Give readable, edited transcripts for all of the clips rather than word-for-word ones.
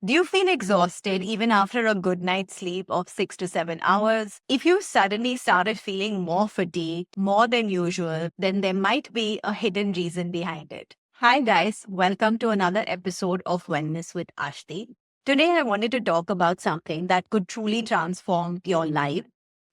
Do you feel exhausted even after a good night's sleep of 6 to 7 hours? If you suddenly started feeling more fatigued, more than usual, then there might be a hidden reason behind it. Hi, guys. Welcome to another episode of Wellness with Ashti. Today, I wanted to talk about something that could truly transform your life.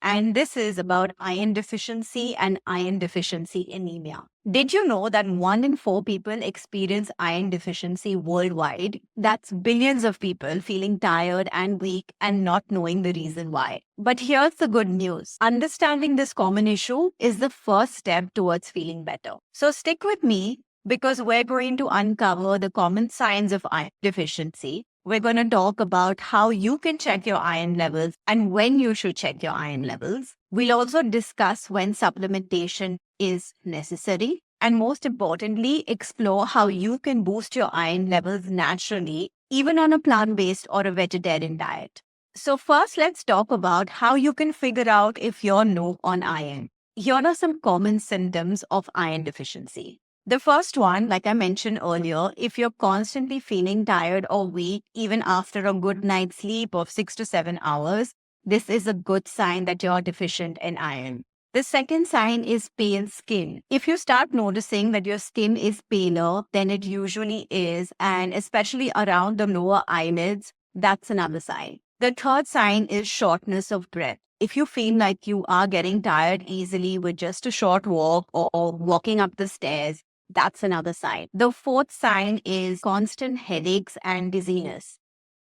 And this is about iron deficiency and iron deficiency anemia. Did you know that 1 in 4 people experience iron deficiency worldwide? That's billions of people feeling tired and weak and not knowing the reason why. But here's the good news. Understanding this common issue is the first step towards feeling better. So stick with me because we're going to uncover the common signs of iron deficiency. We're going to talk about how you can check your iron levels and when you should check your iron levels. We'll also discuss when supplementation is necessary. And most importantly, explore how you can boost your iron levels naturally, even on a plant-based or a vegetarian diet. So first, let's talk about how you can figure out if you're low on iron. Here are some common symptoms of iron deficiency. The first one, like I mentioned earlier, if you're constantly feeling tired or weak, even after a good night's sleep of 6 to 7 hours, this is a good sign that you're deficient in iron. The second sign is pale skin. If you start noticing that your skin is paler than it usually is, and especially around the lower eyelids, that's another sign. The third sign is shortness of breath. If you feel like you are getting tired easily with just a short walk or walking up the stairs, that's another sign. The fourth sign is constant headaches and dizziness.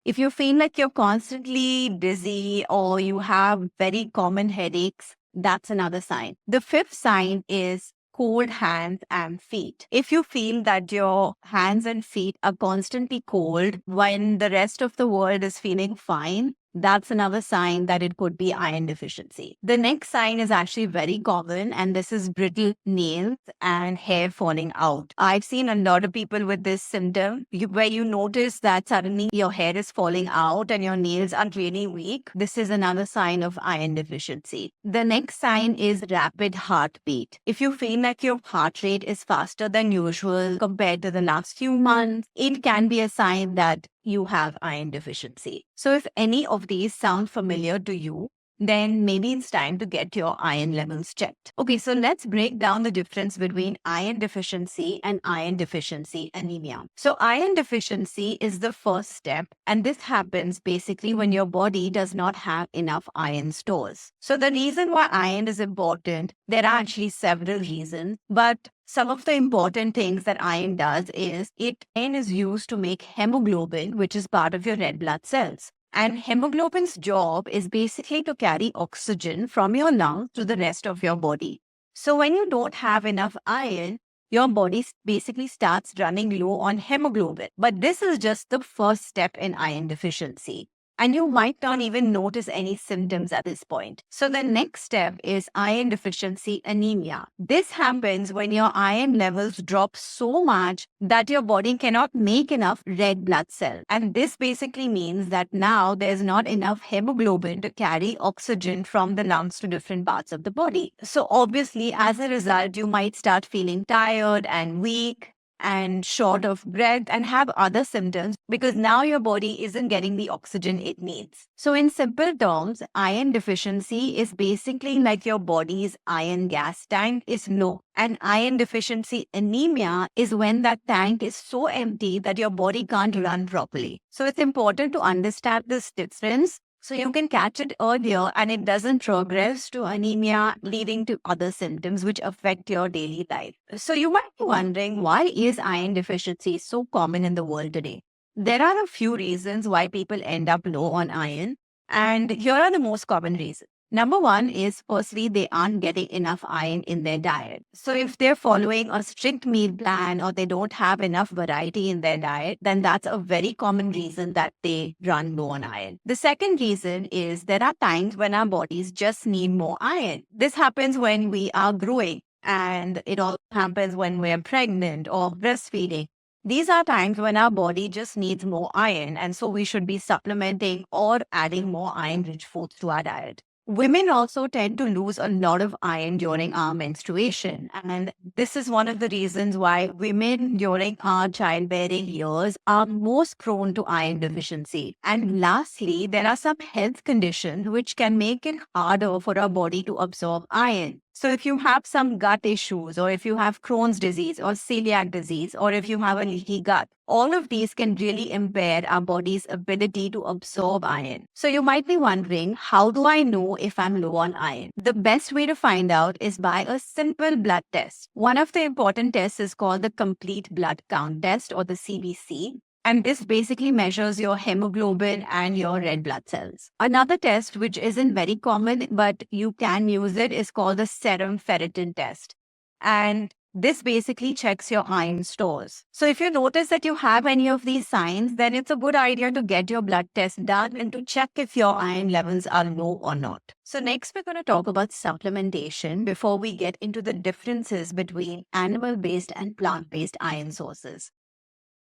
If you feel like you're constantly dizzy or you have very common headaches, that's another sign. The fifth sign is cold hands and feet. If you feel that your hands and feet are constantly cold when the rest of the world is feeling fine, that's another sign that it could be iron deficiency. The next sign is actually very common, and this is brittle nails and hair falling out. I've seen a lot of people with this symptom where you notice that suddenly your hair is falling out and your nails are really weak. This is another sign of iron deficiency. The next sign is rapid heartbeat. If you feel like your heart rate is faster than usual compared to the last few months, it can be a sign that you have iron deficiency. So if any of these sound familiar to you, then maybe it's time to get your iron levels checked. Okay, so let's break down the difference between iron deficiency and iron deficiency anemia. So iron deficiency is the first step, and this happens basically when your body does not have enough iron stores. So the reason why iron is important, there are actually several reasons, but some of the important things that iron does is iron is used to make hemoglobin, which is part of your red blood cells. And hemoglobin's job is basically to carry oxygen from your lungs to the rest of your body. So when you don't have enough iron, your body basically starts running low on hemoglobin. But this is just the first step in iron deficiency. And you might not even notice any symptoms at this point. So the next step is iron deficiency anemia. This happens when your iron levels drop so much that your body cannot make enough red blood cells. And this basically means that now there's not enough hemoglobin to carry oxygen from the lungs to different parts of the body. So obviously, as a result, you might start feeling tired and weak and short of breath and have other symptoms because now your body isn't getting the oxygen it needs. So in simple terms, iron deficiency is basically like your body's iron gas tank is low. And iron deficiency anemia is when that tank is so empty that your body can't run properly. So it's important to understand this difference so you can catch it earlier and it doesn't progress to anemia, leading to other symptoms which affect your daily life. So you might be wondering, why is iron deficiency so common in the world today? There are a few reasons why people end up low on iron, and here are the most common reasons. Number one is, firstly, they aren't getting enough iron in their diet. So if they're following a strict meal plan or they don't have enough variety in their diet, then that's a very common reason that they run low on iron. The second reason is there are times when our bodies just need more iron. This happens when we are growing, and it also happens when we're pregnant or breastfeeding. These are times when our body just needs more iron, and so we should be supplementing or adding more iron-rich foods to our diet. Women also tend to lose a lot of iron during our menstruation. And this is one of the reasons why women during our childbearing years are most prone to iron deficiency. And lastly, there are some health conditions which can make it harder for our body to absorb iron. So if you have some gut issues, or if you have Crohn's disease or celiac disease, or if you have a leaky gut, all of these can really impair our body's ability to absorb iron. So you might be wondering, how do I know if I'm low on iron? The best way to find out is by a simple blood test. One of the important tests is called the complete blood count test, or the CBC. And this basically measures your hemoglobin and your red blood cells. Another test, which isn't very common, but you can use it, is called the serum ferritin test. And this basically checks your iron stores. So if you notice that you have any of these signs, then it's a good idea to get your blood test done and to check if your iron levels are low or not. So next, we're going to talk about supplementation before we get into the differences between animal-based and plant-based iron sources.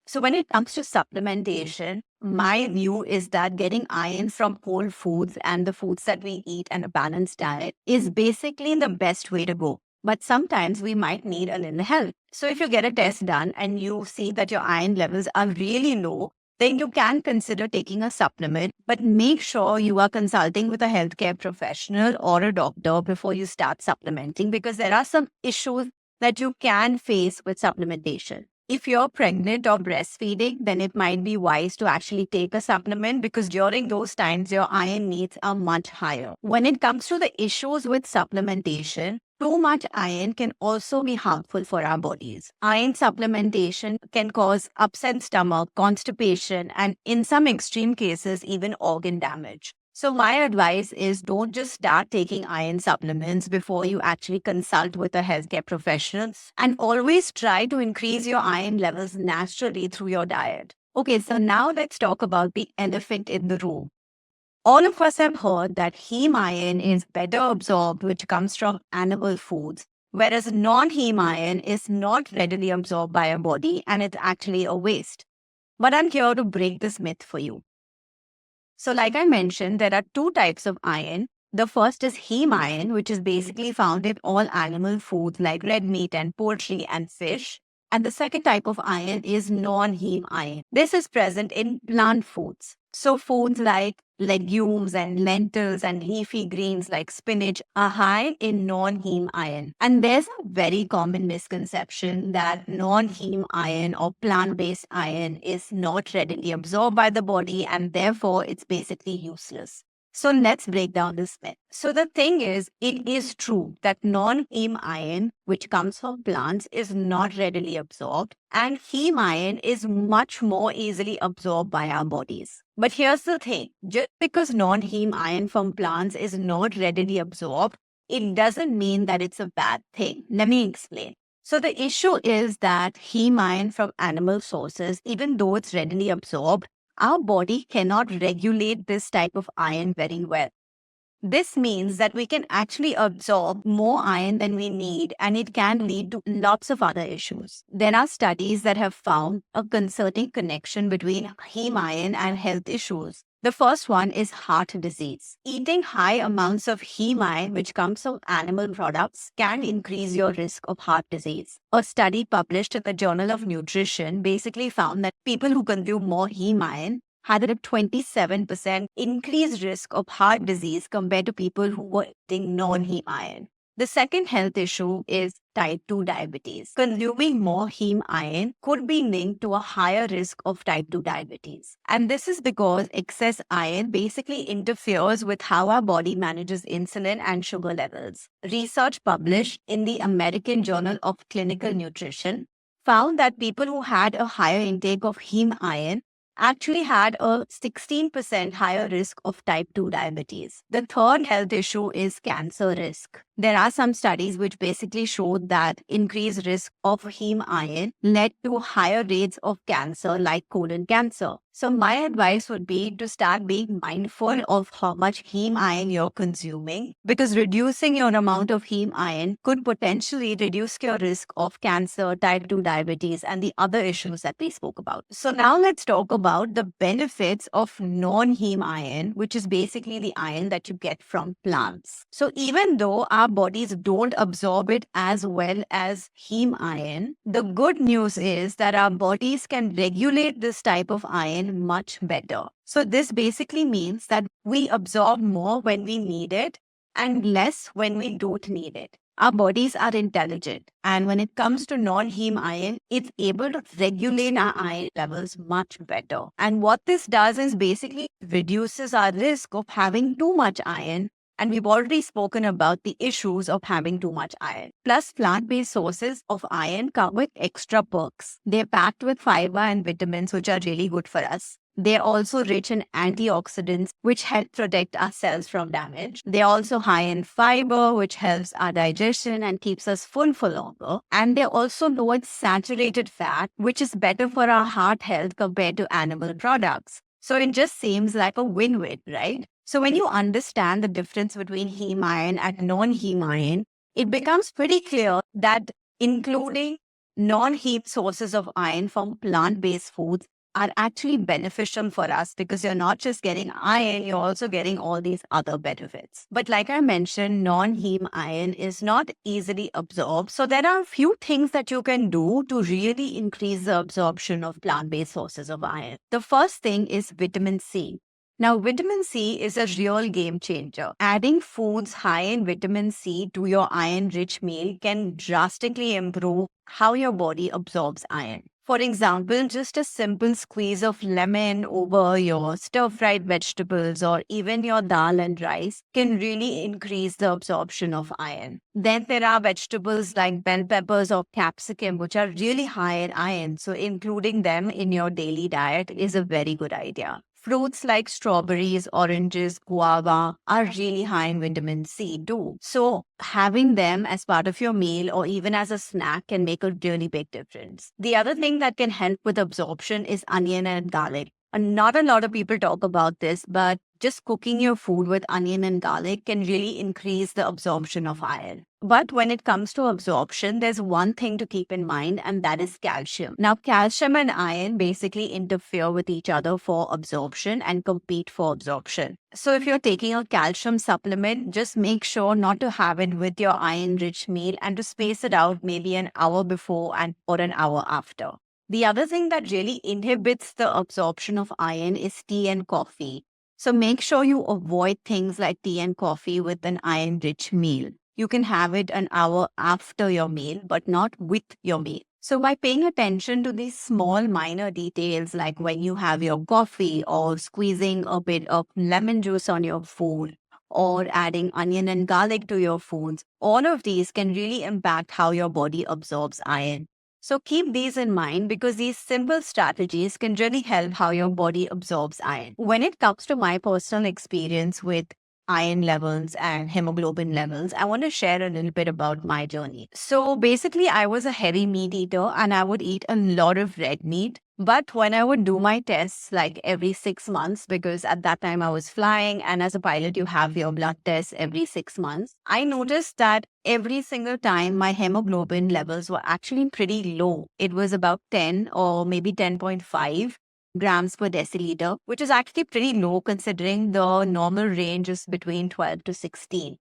So when it comes to supplementation, my view is that getting iron from whole foods and the foods that we eat and a balanced diet is basically the best way to go. But sometimes we might need a little help. So if you get a test done and you see that your iron levels are really low, then you can consider taking a supplement, but make sure you are consulting with a healthcare professional or a doctor before you start supplementing, because there are some issues that you can face with supplementation. If you're pregnant or breastfeeding, then it might be wise to actually take a supplement, because during those times, your iron needs are much higher. When it comes to the issues with supplementation, too much iron can also be harmful for our bodies. Iron supplementation can cause upset stomach, constipation, and in some extreme cases, even organ damage. So my advice is, don't just start taking iron supplements before you actually consult with a healthcare professional, and always try to increase your iron levels naturally through your diet. Okay, so now let's talk about the elephant in the room. All of us have heard that heme iron is better absorbed, which comes from animal foods, whereas non-heme iron is not readily absorbed by our body and it's actually a waste. But I'm here to break this myth for you. So like I mentioned, there are two types of iron. The first is heme iron, which is basically found in all animal foods like red meat and poultry and fish. And the second type of iron is non-heme iron. This is present in plant foods. So foods like legumes and lentils and leafy greens like spinach are high in non-heme iron. And there's a very common misconception that non-heme iron or plant-based iron is not readily absorbed by the body and therefore it's basically useless. So let's break down this myth. So the thing is, it is true that non-heme iron, which comes from plants, is not readily absorbed, and heme iron is much more easily absorbed by our bodies. But here's the thing, just because non-heme iron from plants is not readily absorbed, it doesn't mean that it's a bad thing. Let me explain. So the issue is that heme iron from animal sources, even though it's readily absorbed, our body cannot regulate this type of iron very well. This means that we can actually absorb more iron than we need, and it can lead to lots of other issues. There are studies that have found a concerning connection between heme iron and health issues. The first one is heart disease. Eating high amounts of heme iron, which comes from animal products, can increase your risk of heart disease. A study published in the Journal of Nutrition basically found that people who consume more heme iron had a 27% increased risk of heart disease compared to people who were eating non-heme iron. The second health issue is type 2 diabetes. Consuming more heme iron could be linked to a higher risk of type 2 diabetes. And this is because excess iron basically interferes with how our body manages insulin and sugar levels. Research published in the American Journal of Clinical Nutrition found that people who had a higher intake of heme iron actually had a 16% higher risk of type 2 diabetes. The third health issue is cancer risk. There are some studies which basically showed that increased risk of heme iron led to higher rates of cancer like colon cancer. So my advice would be to start being mindful of how much heme iron you're consuming, because reducing your amount of heme iron could potentially reduce your risk of cancer, type 2 diabetes, and the other issues that we spoke about. So now let's talk about the benefits of non-heme iron, which is basically the iron that you get from plants. So even though our bodies don't absorb it as well as heme iron, the good news is that our bodies can regulate this type of iron much better. So this basically means that we absorb more when we need it and less when we don't need it. Our bodies are intelligent, and when it comes to non-heme iron, it's able to regulate our iron levels much better. And what this does is basically reduces our risk of having too much iron. And we've already spoken about the issues of having too much iron. Plus, plant-based sources of iron come with extra perks. They're packed with fiber and vitamins, which are really good for us. They're also rich in antioxidants, which help protect our cells from damage. They're also high in fiber, which helps our digestion and keeps us full for longer. And they're also low in saturated fat, which is better for our heart health compared to animal products. So it just seems like a win-win, right? So when you understand the difference between heme iron and non-heme iron, it becomes pretty clear that including non-heme sources of iron from plant-based foods are actually beneficial for us, because you're not just getting iron, you're also getting all these other benefits. But like I mentioned, non-heme iron is not easily absorbed. So there are a few things that you can do to really increase the absorption of plant-based sources of iron. The first thing is vitamin C. Now, vitamin C is a real game changer. Adding foods high in vitamin C to your iron-rich meal can drastically improve how your body absorbs iron. For example, just a simple squeeze of lemon over your stir-fried vegetables or even your dal and rice can really increase the absorption of iron. Then there are vegetables like bell peppers or capsicum, which are really high in iron. So including them in your daily diet is a very good idea. Fruits like strawberries, oranges, guava are really high in vitamin C too. So having them as part of your meal or even as a snack can make a really big difference. The other thing that can help with absorption is onion and garlic. And not a lot of people talk about this, but just cooking your food with onion and garlic can really increase the absorption of iron. But when it comes to absorption, there's one thing to keep in mind, and that is calcium. Now, calcium and iron basically interfere with each other for absorption and compete for absorption. So if you're taking a calcium supplement, just make sure not to have it with your iron-rich meal and to space it out maybe an hour before or an hour after. The other thing that really inhibits the absorption of iron is tea and coffee. So make sure you avoid things like tea and coffee with an iron-rich meal. You can have it an hour after your meal, but not with your meal. So by paying attention to these small minor details, like when you have your coffee or squeezing a bit of lemon juice on your food or adding onion and garlic to your foods, all of these can really impact how your body absorbs iron. So keep these in mind, because these simple strategies can really help how your body absorbs iron. When it comes to my personal experience with iron levels and hemoglobin levels, I want to share a little bit about my journey. So basically, I was a heavy meat eater and I would eat a lot of red meat. But when I would do my tests like every 6 months, because at that time I was flying, and as a pilot, you have your blood tests every 6 months, I noticed that every single time my hemoglobin levels were actually pretty low. It was about 10 or maybe 10.5 grams per deciliter, which is actually pretty low considering the normal range is between 12 to 16.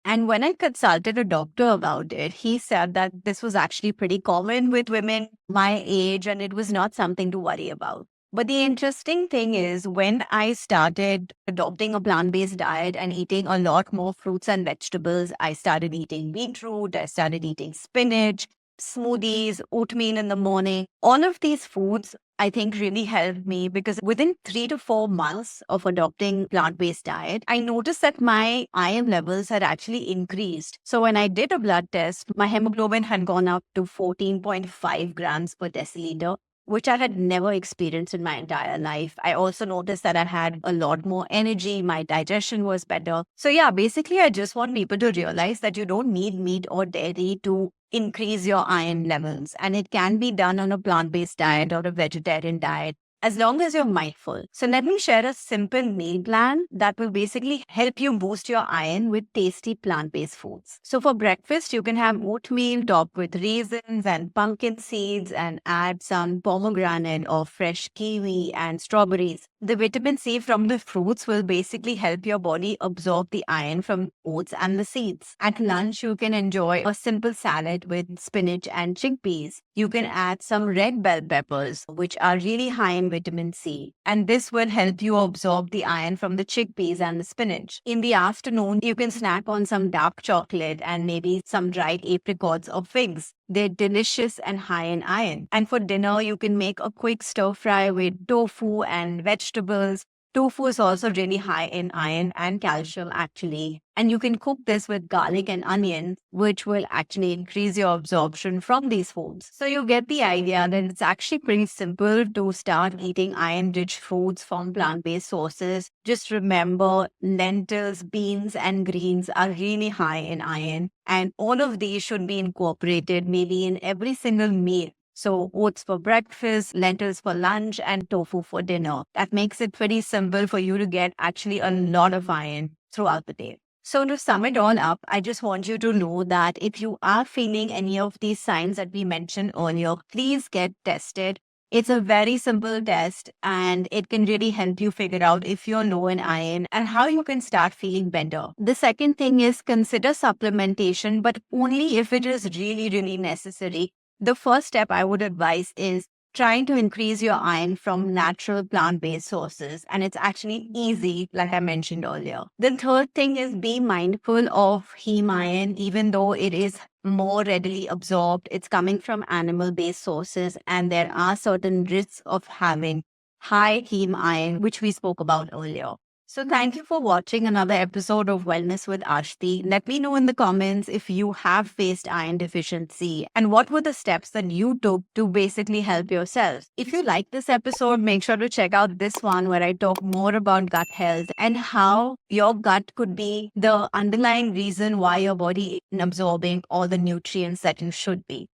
And when I consulted a doctor about it, he said that this was actually pretty common with women my age and it was not something to worry about. But the interesting thing is, when I started adopting a plant-based diet and eating a lot more fruits and vegetables, I started eating beetroot, I started eating spinach, smoothies, oatmeal in the morning. All of these foods, I think, really helped me, because within 3 to 4 months of adopting plant-based diet, I noticed that my iron levels had actually increased. So when I did a blood test, my hemoglobin had gone up to 14.5 grams per deciliter, which I had never experienced in my entire life. I also noticed that I had a lot more energy. My digestion was better. So yeah, basically, I just want people to realize that you don't need meat or dairy to increase your iron levels. And it can be done on a plant-based diet or a vegetarian diet. as long as you're mindful. So let me share a simple meal plan that will basically help you boost your iron with tasty plant-based foods. So for breakfast, you can have oatmeal topped with raisins and pumpkin seeds and add some pomegranate or fresh kiwi and strawberries. The vitamin C from the fruits will basically help your body absorb the iron from oats and the seeds. At lunch, you can enjoy a simple salad with spinach and chickpeas. You can add some red bell peppers, which are really high in vitamin C, and this will help you absorb the iron from the chickpeas and the spinach. In the afternoon, you can snack on some dark chocolate and maybe some dried apricots or figs. They're delicious and high in iron. And for dinner, you can make a quick stir fry with tofu and vegetables. Tofu is also really high in iron and calcium, actually. And you can cook this with garlic and onions, which will actually increase your absorption from these foods. So you get the idea that it's actually pretty simple to start eating iron-rich foods from plant-based sources. Just remember, lentils, beans, and greens are really high in iron. And all of these should be incorporated maybe in every single meal. So oats for breakfast, lentils for lunch, and tofu for dinner. That makes it pretty simple for you to get actually a lot of iron throughout the day. So to sum it all up, I just want you to know that if you are feeling any of these signs that we mentioned earlier, please get tested. It's a very simple test and it can really help you figure out if you're low in iron and how you can start feeling better. The second thing is consider supplementation, but only if it is really, really necessary. The first step I would advise is trying to increase your iron from natural plant-based sources. And it's actually easy, like I mentioned earlier. The third thing is be mindful of heme iron, even though it is more readily absorbed. It's coming from animal-based sources, and there are certain risks of having high heme iron, which we spoke about earlier. So thank you for watching another episode of Wellness with Ashti. Let me know in the comments if you have faced iron deficiency and what were the steps that you took to basically help yourself. If you like this episode, make sure to check out this one where I talk more about gut health and how your gut could be the underlying reason why your body isn't absorbing all the nutrients that you should be.